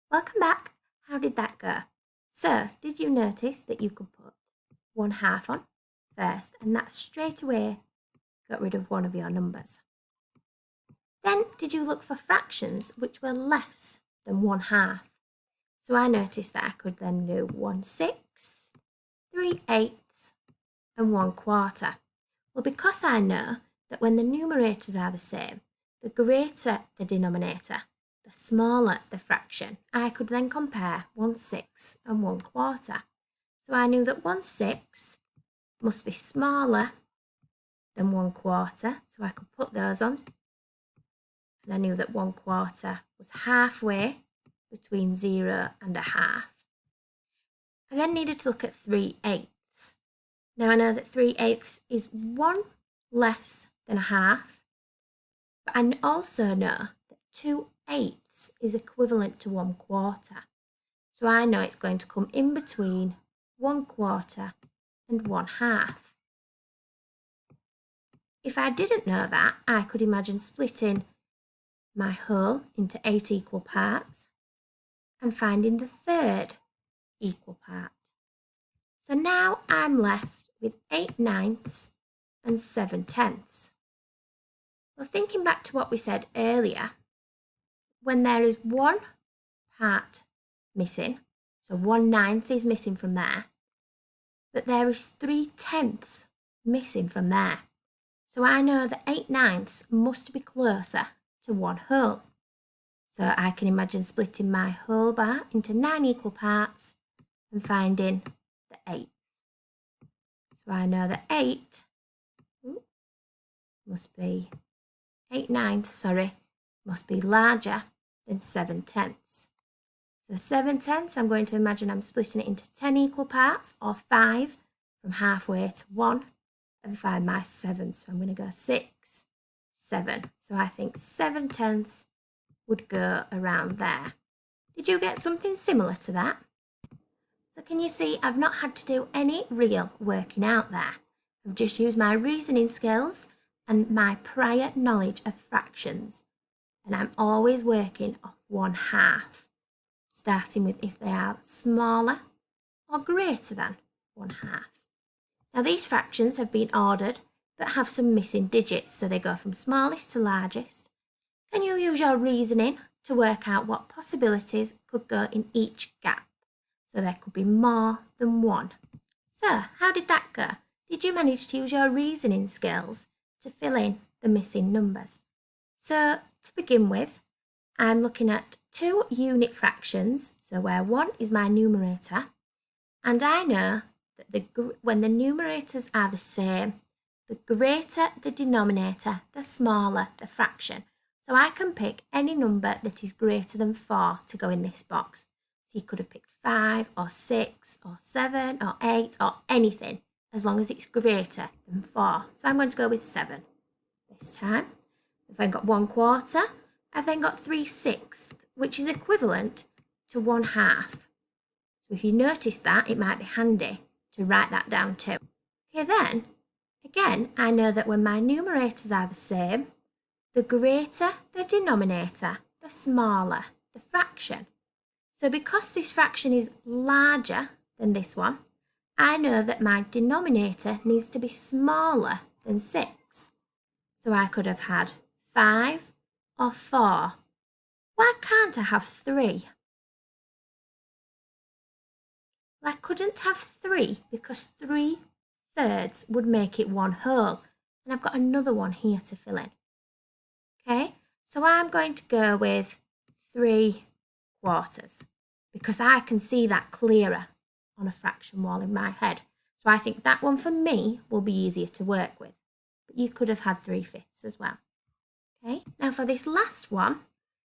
Welcome back. How did that go? So, did you notice that you could put 1/2 on first and that straight away got rid of one of your numbers? Then, did you look for fractions which were less than 1/2? So I noticed that I could then do 1/6, 3/8, and 1/4. Well, because I know that when the numerators are the same, the greater the denominator, the smaller the fraction, I could then compare 1/6 and 1/4. So I knew that 1/6 must be smaller than 1/4, so I could put those on. And I knew that 1/4 was halfway between 0 and 1/2. I then needed to look at 3/8. Now I know that 3/8 is 1 less than 1/2, but I also know that 2/8 is equivalent to 1/4. So I know it's going to come in between 1/4 and 1/2. If I didn't know that, I could imagine splitting my whole into 8 equal parts and finding the third equal part. So now I'm left with 8/9 and 7/10. Well, thinking back to what we said earlier, when there is one part missing, so 1/9 is missing from there, but there is 3/10 missing from there. So I know that 8/9 must be closer to 1/2. So I can imagine splitting my whole bar into 9 equal parts and finding the 8th. So I know that 8 must be 8/9, must be larger than 7/10. So 7/10, I'm going to imagine I'm splitting it into 10 equal parts, or 5 from halfway to 1, and find my 7th. So I'm going to go 6, 7. So I think 7/10 would go around there. Did you get something similar to that? So can you see I've not had to do any real working out there. I've just used my reasoning skills and my prior knowledge of fractions. And I'm always working off 1/2, starting with if they are smaller or greater than 1/2. Now these fractions have been ordered but have some missing digits, so they go from smallest to largest. Can you use your reasoning to work out what possibilities could go in each gap? So there could be more than one. So how did that go? Did you manage to use your reasoning skills to fill in the missing numbers? So to begin with, I'm looking at 2 unit fractions, so where 1 is my numerator, and I know that when the numerators are the same, the greater the denominator, the smaller the fraction. So I can pick any number that is greater than 4 to go in this box. So you could have picked 5 or 6 or 7 or 8 or anything, as long as it's greater than 4. So I'm going to go with 7 this time. If I've got 1/4, I've then got 3/6, which is equivalent to 1/2. So if you notice that, it might be handy to write that down too. Okay, then, again, I know that when my numerators are the same, the greater the denominator, the smaller the fraction. So because this fraction is larger than this one, I know that my denominator needs to be smaller than 6. So I could have had 5 or 4. Why can't I have 3? Well, I couldn't have 3 because 3/3 would make it 1/2. And I've got another one here to fill in. Okay, so I'm going to go with 3/4 because I can see that clearer on a fraction wall in my head. So I think that one for me will be easier to work with. But you could have had 3/5 as well. Okay, now for this last one,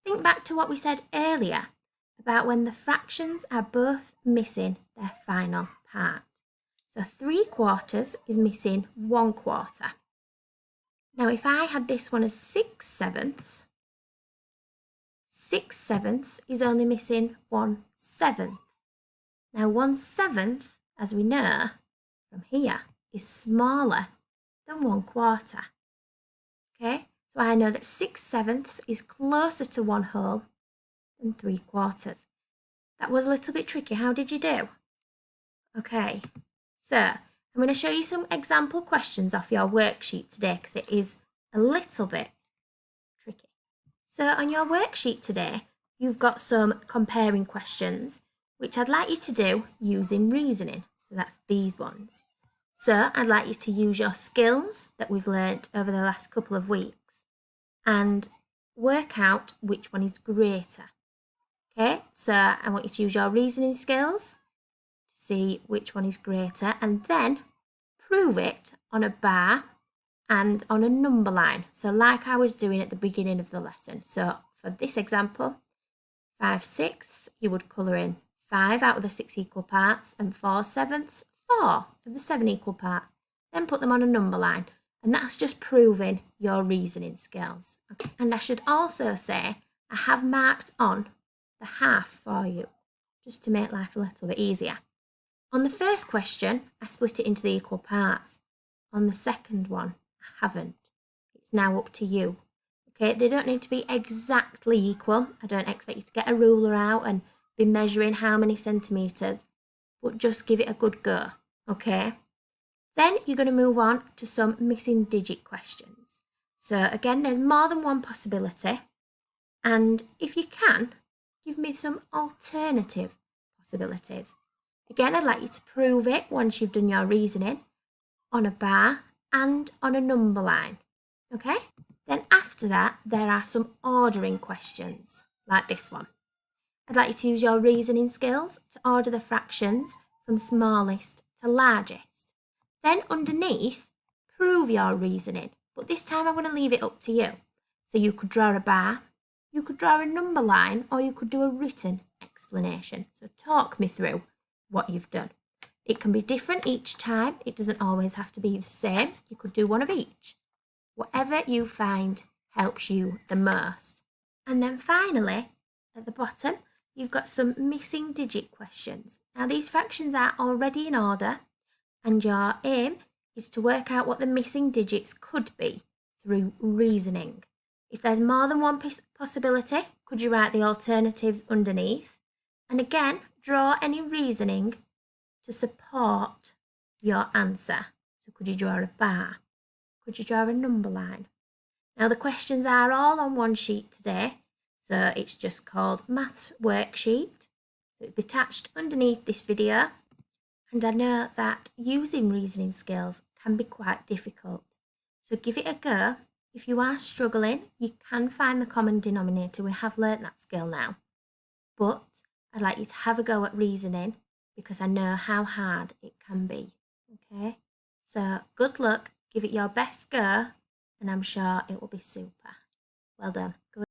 think back to what we said earlier about when the fractions are both missing their final part. So 3/4 is missing 1/4. Now if I had this one as 6/7, 6/7 is only missing 1/7. Now 1/7, as we know from here, is smaller than 1/4. Okay, so I know that 6/7 is closer to 1/2 than 3/4. That was a little bit tricky. How did you do? Okay, so I'm going to show you some example questions off your worksheet today because it is a little bit tricky. So on your worksheet today, you've got some comparing questions, which I'd like you to do using reasoning. So that's these ones. So I'd like you to use your skills that we've learnt over the last couple of weeks and work out which one is greater. Okay, so I want you to use your reasoning skills to see which one is greater and then prove it on a bar and on a number line. So like I was doing at the beginning of the lesson. So for this example, 5 6, you would colour in 5 out of the 6 equal parts and 4 7ths, 4 of the 7 equal parts. Then put them on a number line. And that's just proving your reasoning skills. Okay. And I should also say, I have marked on the half for you, just to make life a little bit easier. On the first question, I split it into the equal parts. On the second one, I haven't. It's now up to you. Okay, they don't need to be exactly equal. I don't expect you to get a ruler out and be measuring how many centimetres, but just give it a good go, okay? Then you're going to move on to some missing digit questions. So again, there's more than one possibility. And if you can, give me some alternative possibilities. Again, I'd like you to prove it once you've done your reasoning on a bar and on a number line, okay? Then after that, there are some ordering questions, like this one. I'd like you to use your reasoning skills to order the fractions from smallest to largest. Then underneath, prove your reasoning, but this time I'm going to leave it up to you. So you could draw a bar, you could draw a number line, or you could do a written explanation. So talk me through what you've done. It can be different each time. It doesn't always have to be the same. You could do one of each. Whatever you find helps you the most. And then finally, at the bottom, you've got some missing digit questions. Now these fractions are already in order and your aim is to work out what the missing digits could be through reasoning. If there's more than one possibility, could you write the alternatives underneath? And again, draw any reasoning to support your answer. So could you draw a bar? Could you draw a number line? Now the questions are all on one sheet today, so it's just called Maths Worksheet. So it'll be attached underneath this video. And I know that using reasoning skills can be quite difficult. So give it a go. If you are struggling, you can find the common denominator. We have learnt that skill now. But I'd like you to have a go at reasoning because I know how hard it can be. Okay? So good luck. Give it your best go, and I'm sure it will be super. Well done. Good.